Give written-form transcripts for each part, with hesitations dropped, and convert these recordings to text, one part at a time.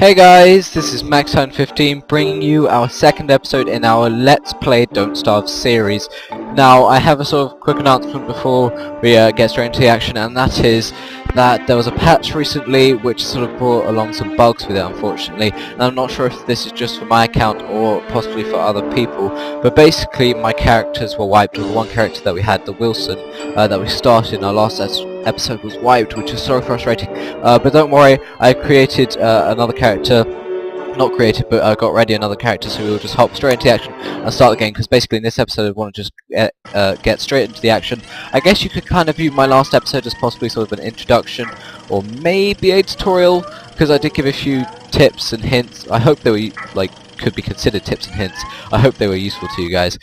Hey guys, this is Max15 bringing you our second episode in our Let's Play Don't Starve series. Now, I have a sort of quick announcement before we get straight into the action, and that is that there was a patch recently which sort of brought along some bugs with it, unfortunately. And I'm not sure if this is just for my account or possibly for other people, but basically my characters were wiped. The one character that we had, the Wilson, that we started in our last episode was wiped, which is so frustrating. But don't worry, I created another character. Not created, but got ready another character, so we'll just hop straight into the action and start the game, because basically in this episode I want to just get straight into the action. I guess you could kind of view my last episode as possibly sort of an introduction, or maybe a tutorial, because I did give a few tips and hints. I hope they were, could be considered tips and hints. I hope they were useful to you guys.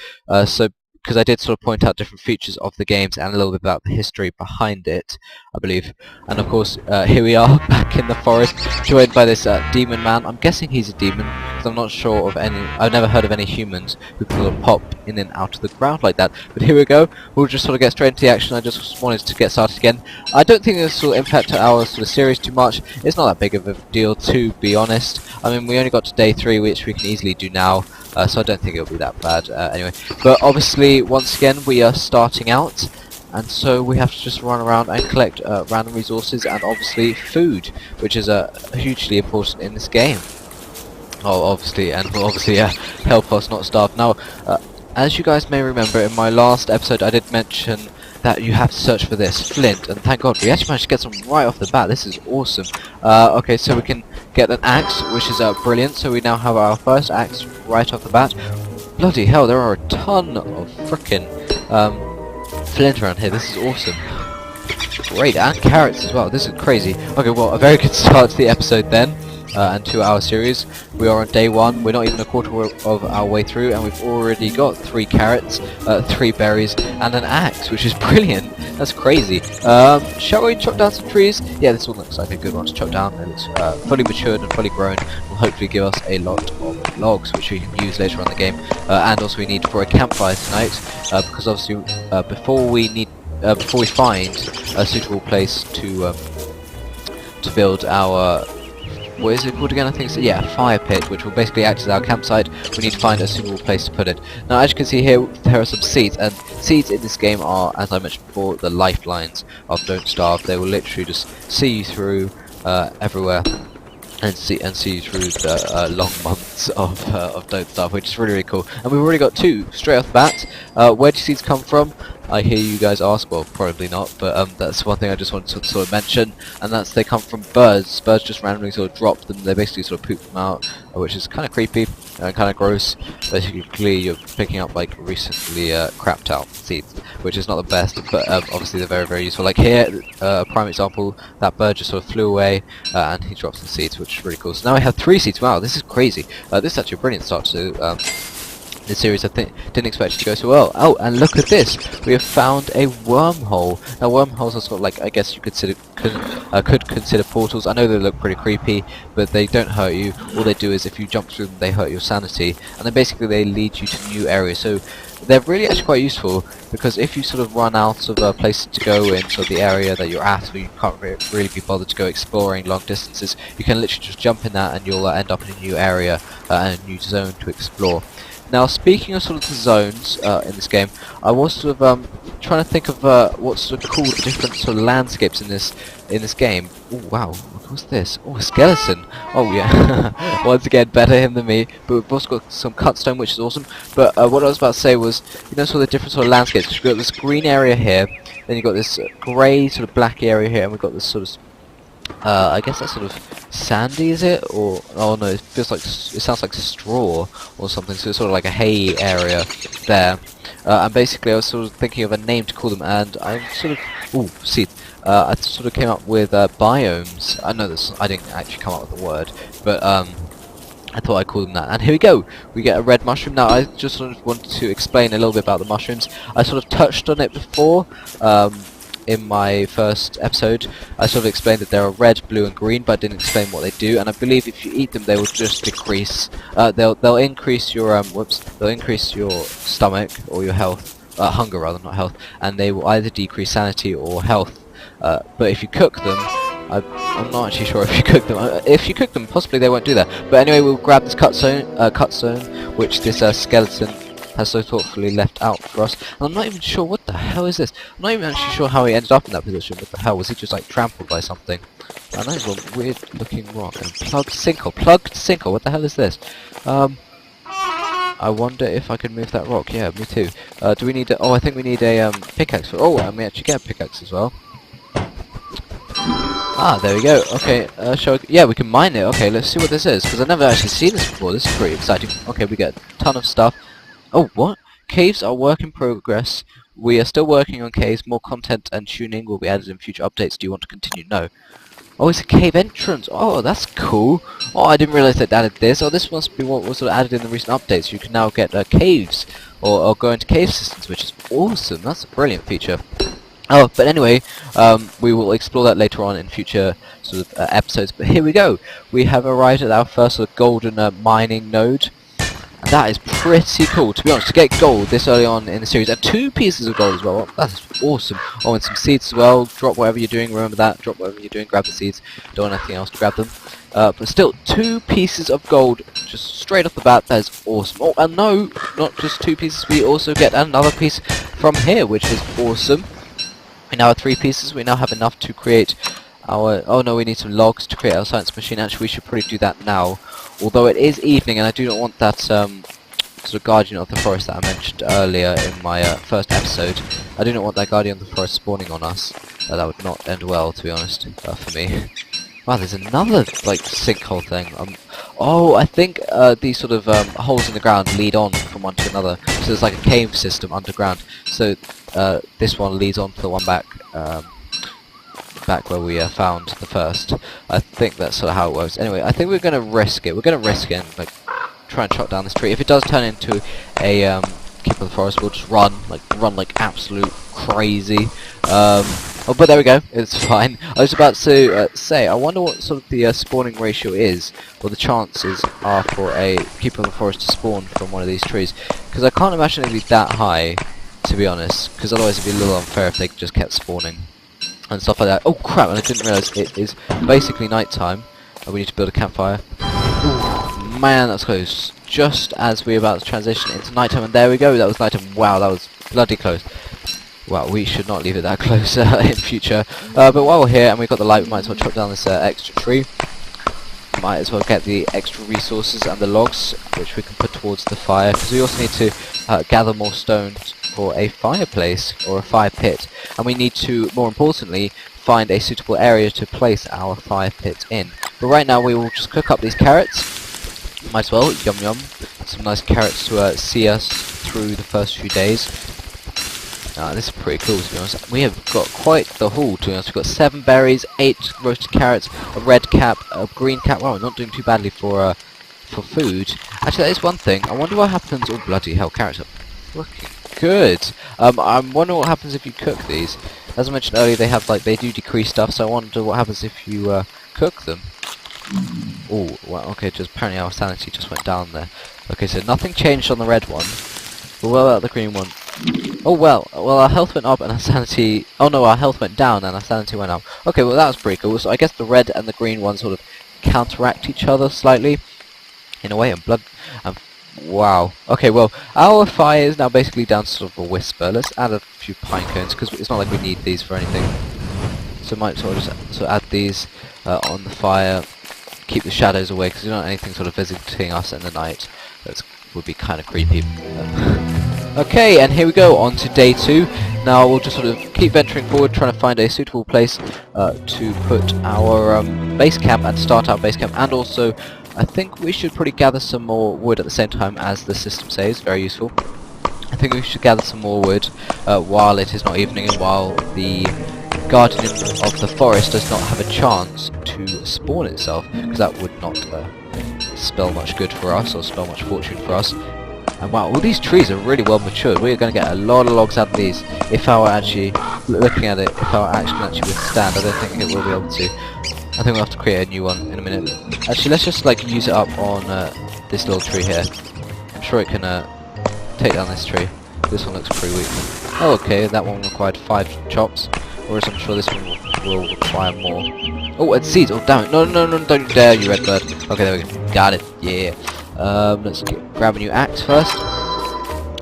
Because I did sort of point out different features of the games and a little bit about the history behind it, I believe. And of course, here we are, back in the forest, joined by this demon man. I'm guessing he's a demon, because I'm not sure of any... I've never heard of any humans who can sort of pop in and out of the ground like that. But here we go, we'll just sort of get straight into the action. I just wanted to get started again. I don't think this will impact our sort of series too much. It's not that big of a deal, to be honest. I mean, we only got to day 3, which we can easily do now. So I don't think it'll be that bad anyway. But obviously, once again, we are starting out, and so we have to just run around and collect random resources and obviously food, which is hugely important in this game. Oh, obviously, and will obviously help us not starve. Now, as you guys may remember, in my last episode, I did mention that you have to search for this flint, and thank God we actually managed to get some right off the bat. This is awesome. Okay, so we can get an axe, which is brilliant. So we now have our first axe right off the bat. Bloody hell, there are a ton of frickin' flint around here. This is awesome. Great, and carrots as well. This is crazy. Okay, well, a very good start to the episode then. And to our series. We are on day 1, we're not even a quarter of our way through, and we've already got 3 carrots, 3 berries, and an axe, which is brilliant. That's crazy. Shall we chop down some trees? Yeah, this one looks like a good one to chop down. It looks fully matured and fully grown. Will hopefully give us a lot of logs, which we can use later on in the game. And also we need for a campfire tonight, because obviously before we find a suitable place to build our... What is it called again? I think it's, yeah, fire pit, which will basically act as our campsite. We need to find a suitable place to put it. Now, as you can see here, there are some seeds, and seeds in this game are, as I mentioned before, the lifelines of Don't Starve. They will literally just see you through everywhere, and see you through the long months of Don't Starve, which is really, really cool. And we've already got 2 straight off the bat. Where do seeds come from? I hear you guys ask. Well, probably not, but that's one thing I just wanted to sort of mention, and that's they come from birds. Birds just randomly sort of drop them. They basically sort of poop them out, which is kind of creepy and kind of gross. Basically, you're picking up like recently crapped out seeds, which is not the best, but obviously they're very, very useful. Like here, prime example, that bird just sort of flew away, and he dropped some seeds, which is really cool. So now we have 3 seeds. Wow, this is crazy. This is actually a brilliant start to the series. I didn't expect it to go so well. Oh, and look at this! We have found a wormhole. Now, wormholes are sort of like, I guess you could consider portals. I know they look pretty creepy, but they don't hurt you. All they do is, if you jump through them, they hurt your sanity, and then basically they lead you to new areas. So they're really actually quite useful, because if you sort of run out of a place to go in, so the area that you're at, or you can't really be bothered to go exploring long distances, you can literally just jump in that, and you'll end up in a new area and a new zone to explore. Now, speaking of sort of the zones in this game, I was sort of trying to think of what sort of cool different sort of landscapes in this game. Oh wow, what's this? Oh, a skeleton. Oh yeah, once again, better him than me. But we've also got some cut stone, which is awesome. But what I was about to say was, you know, sort of the different sort of landscapes. We've got this green area here, then you've got this grey sort of black area here, and we've got this sort of I guess that's sort of sandy, is it? Or oh no, it feels like, it sounds like straw or something. So it's sort of like a hay area there. And basically, I was sort of thinking of a name to call them, and I sort of I sort of came up with biomes. I know this. I didn't actually come up with the word, but I thought I'd call them that. And here we go. We get a red mushroom. Now, I just sort of wanted to explain a little bit about the mushrooms. I sort of touched on it before. In my first episode, I sort of explained that there are red, blue, and green, but I didn't explain what they do. And I believe if you eat them, they will just decrease. They'll increase your they'll increase your stomach or your health, hunger rather, not health, and they will either decrease sanity or health. But if you cook them, I'm not actually sure if you cook them. If you cook them, possibly they won't do that. But anyway, we'll grab this cut zone, which this skeleton has so thoughtfully left out for us. And I'm not even sure what the hell is this. I'm not even actually sure how he ended up in that position. What the hell, was he just like trampled by something? And that is a weird looking rock. And plugged sinkhole, what the hell is this? I wonder if I can move that rock. Yeah, me too. Do we need oh, I think we need a pickaxe. And we actually get a pickaxe as well. Ah, there we go. Okay, yeah, we can mine it. Okay, let's see what this is, because I've never actually seen this before. This is pretty exciting. Okay, we get a ton of stuff. Oh, what? Caves are work in progress. We are still working on caves. More content and tuning will be added in future updates. Do you want to continue? No. Oh, it's a cave entrance. Oh, that's cool. Oh, I didn't realise they'd added this. Oh, this must be what was sort of added in the recent updates. You can now get caves, or go into cave systems, which is awesome. That's a brilliant feature. Oh, but anyway, we will explore that later on in future sort of episodes. But here we go. We have arrived at our first sort of golden mining node. And that is pretty cool, to be honest, to get gold this early on in the series, and 2 pieces of gold as well. That's awesome. Oh, and some seeds as well. Drop whatever you're doing, remember that. Drop whatever you're doing, grab the seeds. Don't want anything else to grab them. But still, 2 pieces of gold, just straight off the bat. That is awesome. Oh, and no, not just 2 pieces, we also get another piece from here, which is awesome. We now have 3 pieces. We now have enough to create our... Oh no, we need some logs to create our science machine. Actually, we should probably do that now. Although it is evening, and I do not want that sort of guardian of the forest that I mentioned earlier in my first episode. I do not want that guardian of the forest spawning on us. That would not end well, to be honest, for me. Wow, there's another like sinkhole thing. Oh, I think these sort of holes in the ground lead on from one to another. So there's like a cave system underground. So this one leads on to the one back where we found the first. I think that's sort of how it works. Anyway, I think we're going to risk it. We're going to risk it and like try and chop down this tree. If it does turn into a keeper of the forest, we'll just run like absolute crazy. Oh, but there we go. It's fine. I was about to say, I wonder what sort of the spawning ratio is, or the chances are for a keeper of the forest to spawn from one of these trees. Because I can't imagine it'd be that high, to be honest. Because otherwise it'd be a little unfair if they just kept spawning and stuff like that. Oh crap! And I didn't realise it is basically night time, and we need to build a campfire. Ooh, man, that's close. Just as we're about to transition into nighttime, and there we go. That was nighttime. Wow, that was bloody close. Well, we should not leave it that close in future. But while we're here and we've got the light, we might as well chop down this extra tree. Might as well get the extra resources and the logs, which we can put towards the fire, because we also need to gather more stones for a fireplace or a fire pit, and we need to, more importantly, find a suitable area to place our fire pit in. But right now we will just cook up these carrots. Might as well, yum yum. Some nice carrots to see us through the first few days. This is pretty cool, to be honest. We have got quite the haul, to be honest. We've got 7 berries, 8 roasted carrots, a red cap, a green cap. Wow, we're not doing too badly for food. Actually, that is one thing. I wonder what happens... Oh, bloody hell, carrots are looking good. I'm wondering what happens if you cook these. As I mentioned earlier, they have they do decrease stuff, so I wonder what happens if you cook them. Oh, well, okay, just apparently our sanity just went down there. Okay, so nothing changed on the red one. But what about the green one? Oh well, our health went up and our sanity... Oh no, our health went down and our sanity went up. Okay, well that was pretty cool. So I guess the red and the green one sort of counteract each other slightly. In a way, and blood... wow. Okay, well, our fire is now basically down to sort of a whisper. Let's add a few pine cones, because it's not like we need these for anything. So might sort of just sort of add these on the fire. Keep the shadows away, because we don't want anything sort of visiting us in the night. That would be kind of creepy. Okay, and here we go, on to day 2. Now we'll just sort of keep venturing forward, trying to find a suitable place to put our base camp and start our base camp, and also I think we should probably gather some more wood at the same time, as the system says. Very useful. I think we should gather some more wood while it is not evening, and while the guardian of the forest does not have a chance to spawn itself, because that would not spell much good for us, or spell much fortune for us. And wow, all these trees are really well matured. We're going to get a lot of logs out of these. If our actually, looking at it, if our axe can actually withstand, I don't think it will be able to. I think we'll have to create a new one in a minute. Actually, let's just use it up on this little tree here. I'm sure it can take down this tree. This one looks pretty weak. Oh, okay, that one required 5 chops. Whereas I'm sure this one will will require more. Oh, and seeds! Oh, damn it! No, no, no, don't you dare, you red bird. Okay, there we go. Got it. Yeah. Let's grab a new axe first,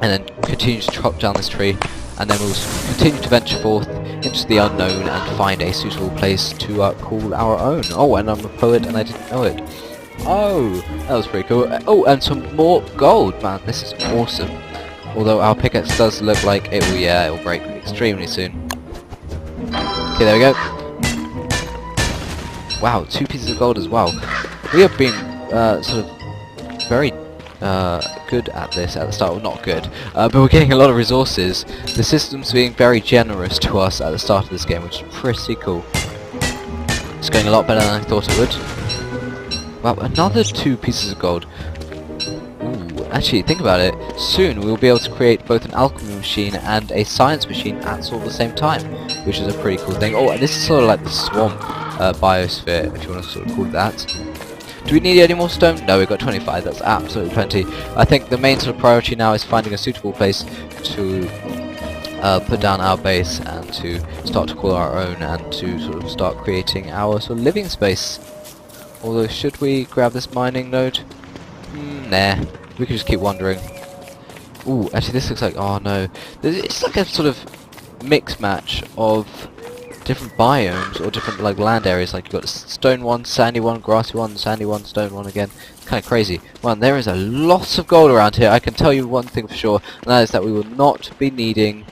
and then continue to chop down this tree, and then we'll continue to venture forth into the unknown and find a suitable place to call our own. Oh, and I'm a poet, and I didn't know it. Oh, that was pretty cool. Oh, and some more gold, man. This is awesome. Although our pickaxe does look like it will, yeah, it will break extremely soon. Okay, there we go. Wow, 2 pieces of gold as well. We have been sort of very good at this at the start. Well, not good, but we're getting a lot of resources. The system's being very generous to us at the start of this game, which is pretty cool. It's going a lot better than I thought it would. Wow, another 2 pieces of gold. Ooh, actually, think about it. Soon we will be able to create both an alchemy machine and a science machine at sort of the same time, which is a pretty cool thing. Oh, and this is sort of like the swamp biosphere, if you want to sort of call it that. Do we need any more stone? No, we've got 25, that's absolutely plenty. I think the main sort of priority now is finding a suitable place to put down our base and to start to call our own and to sort of start creating our sort of living space. Although, should we grab this mining node? Nah, we could just keep wandering. Ooh, actually this looks like, oh no, it's like a sort of mix match of different biomes or different like land areas. Like you've got a stone one, sandy one, grassy one, sandy one, stone one again. It's kind of crazy. Well, there is a lot of gold around here. I can tell you one thing for sure, and that is that we will not be needing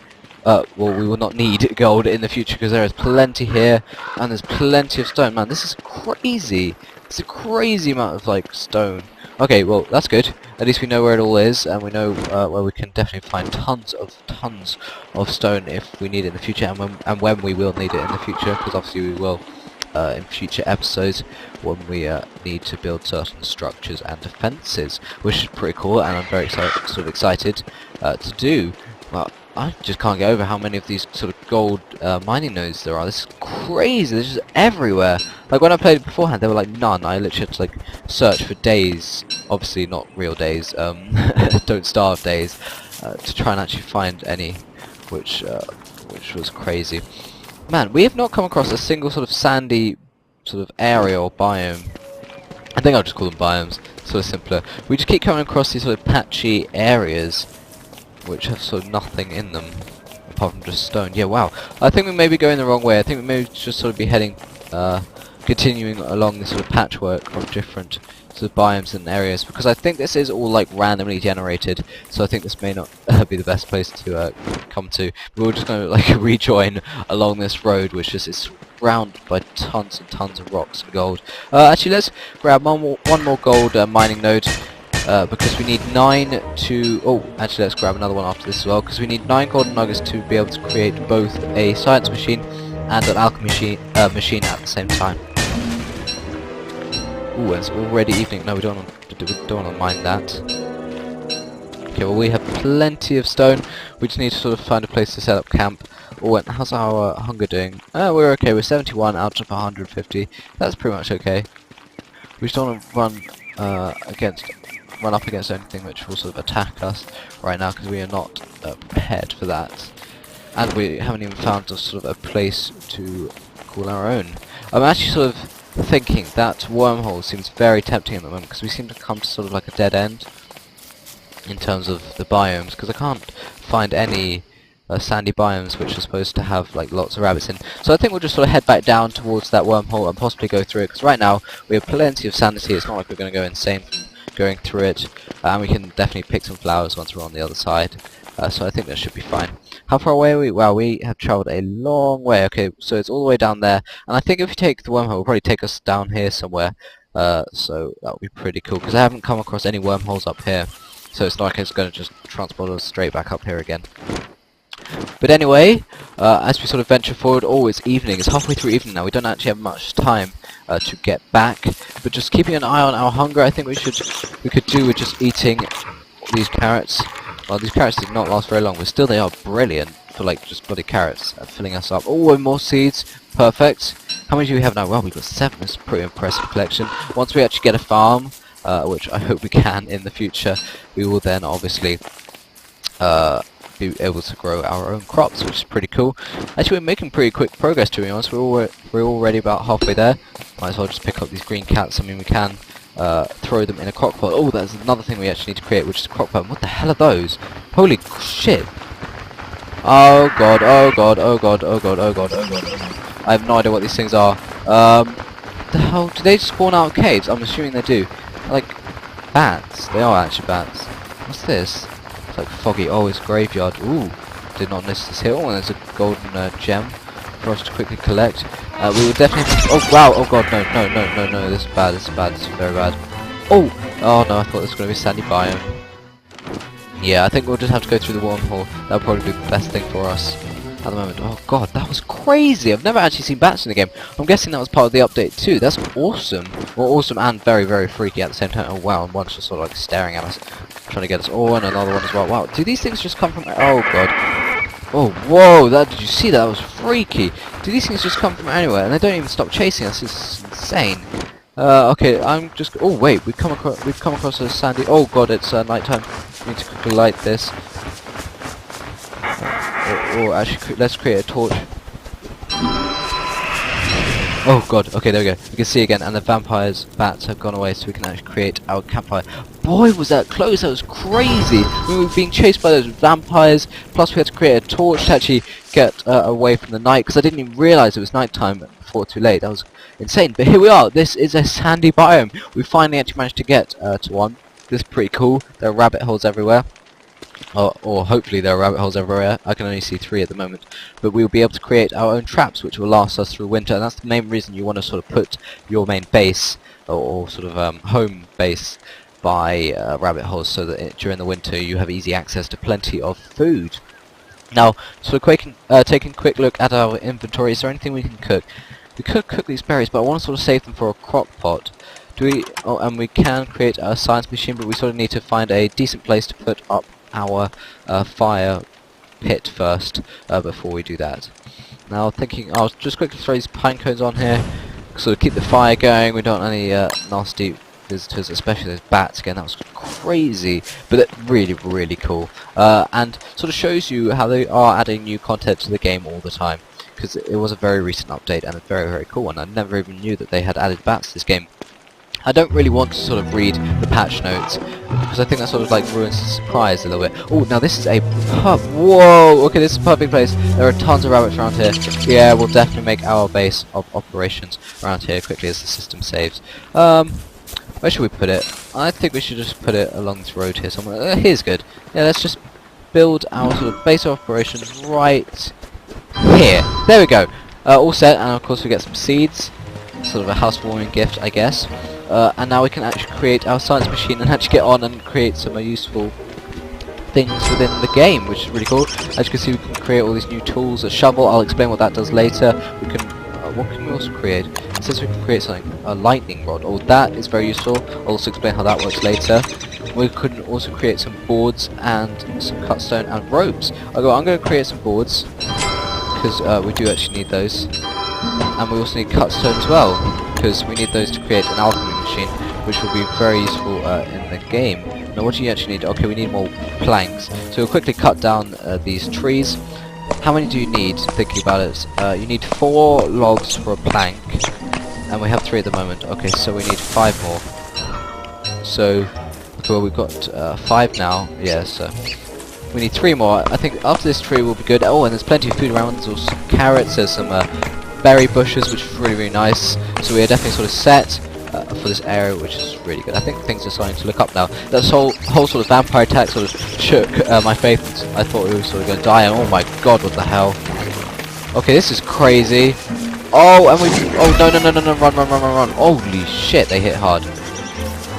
well, we will not need gold in the future because there is plenty here and there's plenty of stone. Man, this is crazy. It's a crazy amount of like stone. Okay, well that's good. At least we know where it all is, and we know where we can definitely find tons of stone if we need it in the future, and when we will need it in the future, because obviously we will in future episodes when we need to build certain structures and defences, which is pretty cool, and I'm very excited to do. Well, I just can't get over how many of these sort of gold mining nodes there are. This is crazy. They're just everywhere. Like when I played it beforehand, there were like none. I literally had to like search for days. Obviously not real days. Don't starve days to try and actually find any, which was crazy. Man, we have not come across a single sort of sandy sort of area or biome. I think I'll just call them biomes. Sort of simpler. We just keep coming across these sort of patchy areas which have sort of nothing in them apart from just stone. Yeah, wow. I think we may be going the wrong way. I think we may just sort of be heading, continuing along this sort of patchwork of different sort of biomes and areas, because I think this is all like randomly generated, so I think this may not be the best place to come to. But we're just going to like rejoin along this road, which is surrounded by tons and tons of rocks and gold. Actually, let's grab one more gold mining node. Because we need 9 to... Oh, actually let's grab another one after this as well, because we need 9 golden nuggets to be able to create both a science machine and an alchemy machine at the same time. Ooh, it's already evening. No, we don't want to mine that. Okay, well we have plenty of stone. We just need to sort of find a place to set up camp. Oh, and how's our hunger doing? We're okay. We're 71 out of 150. That's pretty much okay. We just don't want to run up against anything which will sort of attack us right now, because we are not prepared for that, and we haven't even found a sort of a place to call our own. I'm actually sort of thinking that wormhole seems very tempting at the moment, because we seem to come to sort of like a dead end in terms of the biomes, because I can't find any sandy biomes which are supposed to have like lots of rabbits in. So I think we'll just sort of head back down towards that wormhole and possibly go through it, because right now we have plenty of sanity. It's not like we're going to go insane going through it, and we can definitely pick some flowers once we're on the other side, so I think that should be fine. How far away are we? Wow, we have travelled a long way. Okay, so it's all the way down there, and I think if we take the wormhole, it'll probably take us down here somewhere, so that would be pretty cool, because I haven't come across any wormholes up here, so it's not like it's going to just transport us straight back up here again. But anyway, as we sort of venture forward, oh, it's evening. It's halfway through evening now. We don't actually have much time to get back, but just keeping an eye on our hunger. I think we could do with just eating these carrots. Well, these carrots did not last very long, but still they are brilliant for like just bloody carrots filling us up. Oh, and more seeds. Perfect. How many do we have now? Well, we've got 7. It's a pretty impressive collection. Once we actually get a farm, which I hope we can in the future, we will then obviously be able to grow our own crops, which is pretty cool. Actually, we're making pretty quick progress, to be honest. We're already about halfway there. Might as well just pick up these green cats. I mean, we can throw them in a crock pot. Oh, that's another thing we actually need to create, which is a crock pot. What the hell are those? Holy shit! Oh god, oh god, oh god, oh god, oh god, oh god, oh god. I have no idea what these things are. The hell, do they spawn out of caves? I'm assuming they do. Like, bats. They are actually bats. What's this? It's like foggy. Oh, it's graveyard. Ooh, did not notice this here. Oh, and there's a golden gem for us to quickly collect. We will definitely... Oh, wow. Oh, God. No, no, no, no, no. This is bad. This is bad. This is very bad. Oh! Oh, no. I thought this was going to be sandy biome. Yeah, I think we'll just have to go through the wormhole. That'll probably be the best thing for us at the moment. Oh, God. That was crazy. I've never actually seen bats in the game. I'm guessing that was part of the update, too. That's awesome. Well, awesome and very, very freaky at the same time. Oh, wow. And one's just sort of like staring at us, trying to get us. Oh, and another one as well. Wow. Do these things just come from... Oh, God. Oh, whoa, did you see that? That was freaky. Do these things just come from anywhere? And they don't even stop chasing us. It's insane. Okay, I'm just... Oh, wait, we've come across a sandy... Oh, God, it's nighttime. We need to quickly light this. Or actually, let's create a torch. Oh god, okay, there we go. We can see again, and the vampires, bats have gone away, so we can actually create our campfire. Boy, was that close, that was crazy! We were being chased by those vampires, plus we had to create a torch to actually get away from the night, because I didn't even realise it was nighttime before too late. That was insane. But here we are, this is a sandy biome. We finally actually managed to get to one. This is pretty cool. There are rabbit holes everywhere. Or hopefully there are rabbit holes everywhere. I can only see 3 at the moment. But we'll be able to create our own traps which will last us through winter, and that's the main reason you want to sort of put your main base, or sort of home base, by rabbit holes, so that during the winter you have easy access to plenty of food. Now, so taking a quick look at our inventory, is there anything we can cook? We could cook these berries, but I want to sort of save them for a crock pot. And we can create a science machine, but we sort of need to find a decent place to put up our fire pit first before we do that. Now thinking, I'll just quickly throw these pine cones on here, sort of keep the fire going. We don't want any nasty visitors, especially those bats again. That was crazy, but it's really, really cool, and sort of shows you how they are adding new content to the game all the time, because it was a very recent update and a very, very cool one. I never even knew that they had added bats to this game. I don't really want to sort of read the patch notes, because I think that sort of like ruins the surprise a little bit. Oh, now this is a pub. Whoa! Okay, this is a perfect place. There are tons of rabbits around here. Yeah, we'll definitely make our base of operations around here quickly as the system saves. Where should we put it? I think we should just put it along this road here somewhere. Here's good. Yeah, let's just build our sort of base of operations right here. There we go. All set, and of course we get some seeds. Sort of a housewarming gift, I guess. And now we can actually create our science machine and actually get on and create some useful things within the game, which is really cool. As you can see, we can create all these new tools. A shovel, I'll explain what that does later. We can, what can we also create? It says we can create something, a lightning rod. Oh, that is very useful. I'll also explain how that works later. We could also create some boards and some cut stone and ropes. I'm going to create some boards, because we do actually need those. And we also need cut stone as well, because we need those to create an alchemy machine, which will be very useful in the game. Now what do you actually need? Okay, we need more planks. So we'll quickly cut down these trees. How many do you need, thinking about it? You need 4 logs for a plank, and we have 3 at the moment. Okay, so we need 5 more. So, well, we've got 5 now. Yeah, so we need 3 more. I think after this tree will be good. Oh, and there's plenty of food around. There's also carrots, there's some berry bushes, which is really, really nice. So we are definitely sort of set for this area, which is really good. I think things are starting to look up now. That whole sort of vampire attack sort of shook my faith. I thought we were sort of going to die, and oh my god, what the hell. Okay, this is crazy. Oh, and we... Oh, no, no, no, no, no, run, run, run, run, run. Holy shit, they hit hard.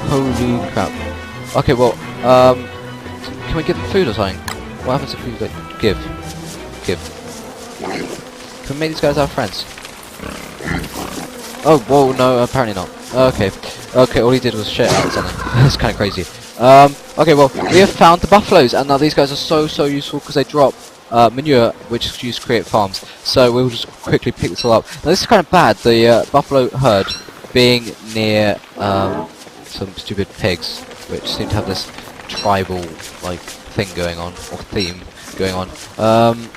Holy crap. Okay, well, can we give them food or something? What happens if we give? Can we make these guys our friends? Oh, whoa, no, apparently not. Okay, okay, all he did was shit out something. That's kind of crazy. Okay, well, we have found the buffaloes, and now these guys are so useful because they drop manure, which is used to create farms. So we'll just quickly pick this all up. Now this is kind of bad, the buffalo herd being near some stupid pigs, which seem to have this tribal like thing going on, or theme. going on.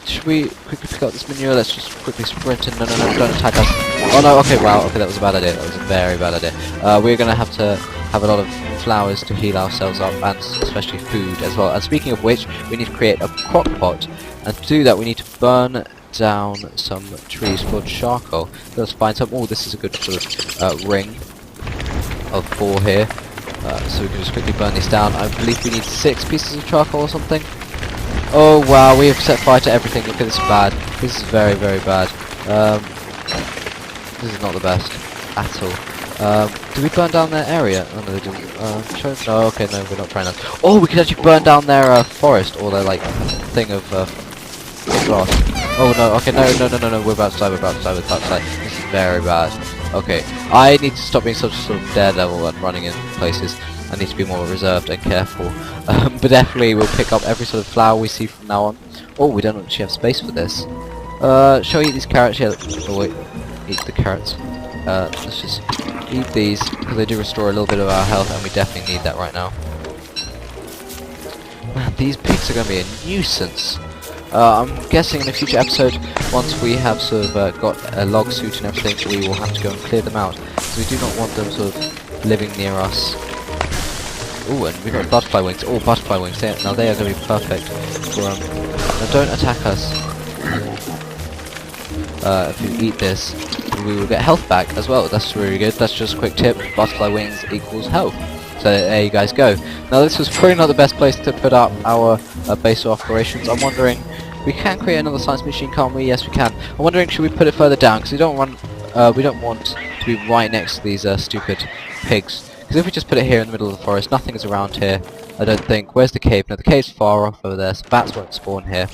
Should we quickly pick up this manure? Let's just quickly sprint in. No, no, no, don't attack us. Oh no, okay, wow, okay, that was a bad idea. That was a very bad idea. We're gonna have to have a lot of flowers to heal ourselves up, and especially food as well. And speaking of which, we need to create a crock pot. And to do that, we need to burn down some trees for charcoal. Let's find some. Oh, this is a good sort of ring of 4 here. So we can just quickly burn these down. I believe we need 6 pieces of charcoal or something. Oh wow, we have set fire to everything. Look at this, bad. This is very, very bad. This is not the best at all. Did we burn down their area? Oh no, they didn't. No, okay, no, we're not trying that. Oh, we could actually burn down their forest, or their like thing of glass. Oh no, okay, no, we're about to die, we're about to die. This is very bad. Okay, I need to stop being such a sort of daredevil and running in places. I need to be more reserved and careful. But definitely we'll pick up every sort of flower we see from now on. Oh, we don't actually have space for this. Shall we eat these carrots? Yeah, oh wait, eat the carrots. Let's just eat these, because they do restore a little bit of our health, and we definitely need that right now. Man, these pigs are going to be a nuisance. I'm guessing in a future episode, once we have sort of got a log suit and everything, we will have to go and clear them out. Because we do not want them sort of living near us. Oh, and we've got butterfly wings. Oh, butterfly wings. Now they are going to be perfect for now don't attack us. If you eat this, we will get health back as well. That's really good. That's just a quick tip. Butterfly wings equals health. So there you guys go. Now this was probably not the best place to put up our base of operations. I'm wondering, we can create another science machine, can't we? Yes, we can. I'm wondering, should we put it further down? Because we don't want to be right next to these stupid pigs. Because if we just put it here in the middle of the forest, nothing is around here, I don't think. Where's the cave? No, the cave's far off over there, so bats won't spawn here.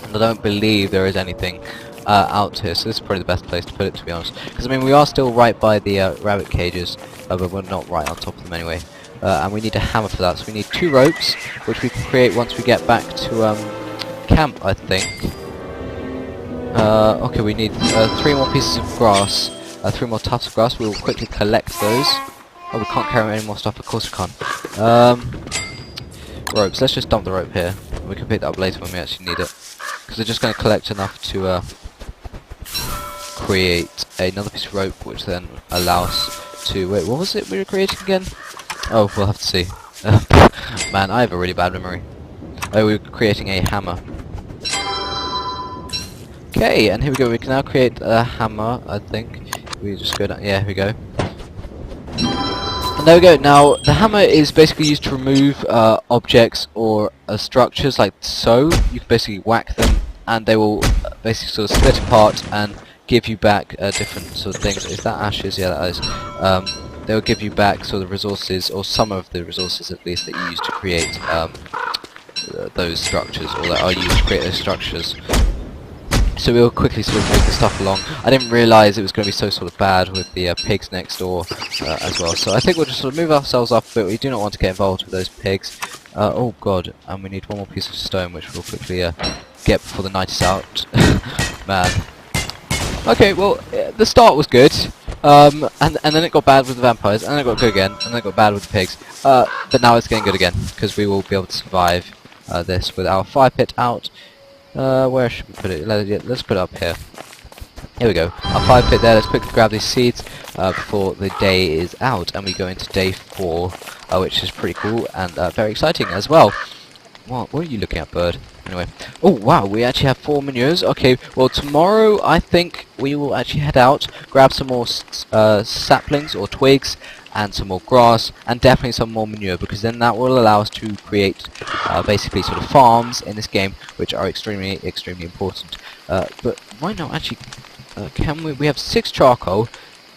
And I don't believe there is anything out here, so this is probably the best place to put it, to be honest. Because, I mean, we are still right by the rabbit cages, but we're not right on top of them anyway. And we need a hammer for that, so we need 2 ropes, which we can create once we get back to camp, I think. Okay, we need 3 more pieces of grass, 3 more tufts of grass. We will quickly collect those. Oh, we can't carry any more stuff, of course we can't. Ropes, let's just dump the rope here. We can pick that up later when we actually need it. Because we're just going to collect enough to create another piece of rope, which then allows us to... Wait, what was it we were creating again? Oh, we'll have to see. Man, I have a really bad memory. Oh, we were creating a hammer. Okay, and here we go. We can now create a hammer, I think. We just go down... Yeah, here we go. And there we go. Now, the hammer is basically used to remove objects or structures like so. You can basically whack them and they will basically sort of split apart and give you back different sort of things. Is that ashes? Yeah, that is. They will give you back sort of resources, or some of the resources at least, that you use to create those structures, or that are used to create those structures. So we'll quickly sort of move the stuff along. I didn't realise it was going to be so sort of bad with the pigs next door as well. So I think we'll just sort of move ourselves up a bit. We do not want to get involved with those pigs. Oh god, and we need 1 more piece of stone, which we'll quickly get before the night is out. Man. Okay, well, the start was good. And then it got bad with the vampires, and then it got good again, and then it got bad with the pigs. But now it's getting good again, because we will be able to survive this with our fire pit out. Where should we put it? Let's put it up here. Here we go. Our fire pit there. Let's quickly grab these seeds before the day is out, and we go into day 4, which is pretty cool and very exciting as well. What are you looking at, bird? Anyway. Oh wow, we actually have 4 manures. Okay, well tomorrow I think we will actually head out, grab some more saplings or twigs, and some more grass, and definitely some more manure, because then that will allow us to create basically sort of farms in this game, which are extremely important. But why not actually can we have 6 charcoal,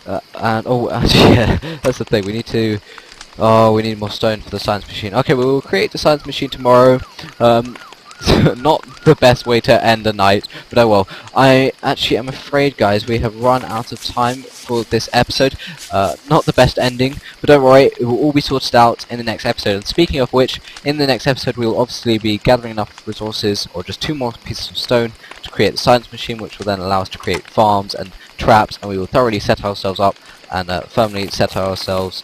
and oh actually yeah, that's the thing, we need to we need more stone for the science machine. Okay, we will create the science machine tomorrow. Not the best way to end a night, but oh well. I actually am afraid, guys, we have run out of time for this episode. Not the best ending, but don't worry, it will all be sorted out in the next episode. And speaking of which, in the next episode we will obviously be gathering enough resources, or just 2 more pieces of stone, to create the science machine, which will then allow us to create farms and traps, and we will thoroughly set ourselves up and firmly set ourselves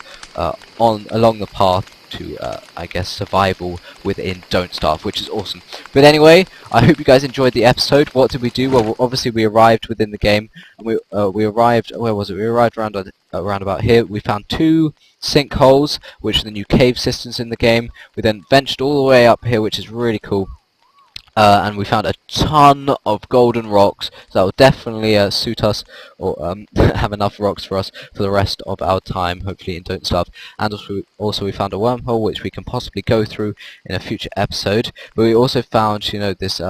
along the path to I guess survival within Don't Starve, which is awesome. But anyway, I hope you guys enjoyed the episode. What did we do? Well, obviously we arrived within the game, and we arrived, where was it? We arrived around about here. We found 2 sinkholes, which are the new cave systems in the game. We then ventured all the way up here, which is really cool. And we found a ton of golden rocks, so that will definitely suit us, or have enough rocks for us for the rest of our time, hopefully in Don't Starve. And also we found a wormhole which we can possibly go through in a future episode. But we also found, you know, this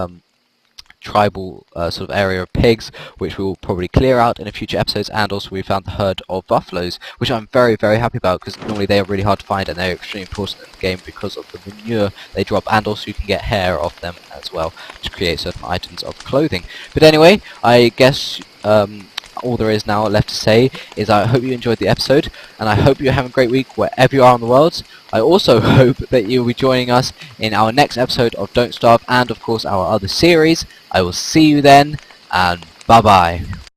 tribal sort of area of pigs, which we will probably clear out in a future episodes. And also we found the herd of buffaloes, which I'm very, very happy about, because normally they are really hard to find and they're extremely important in the game because of the manure they drop, and also you can get hair off them as well to create certain items of clothing. But anyway, I guess all there is now left to say is I hope you enjoyed the episode, and I hope you're having a great week wherever you are in the world. I also hope that you'll be joining us in our next episode of Don't Starve, and of course our other series. I will see you then, and bye bye.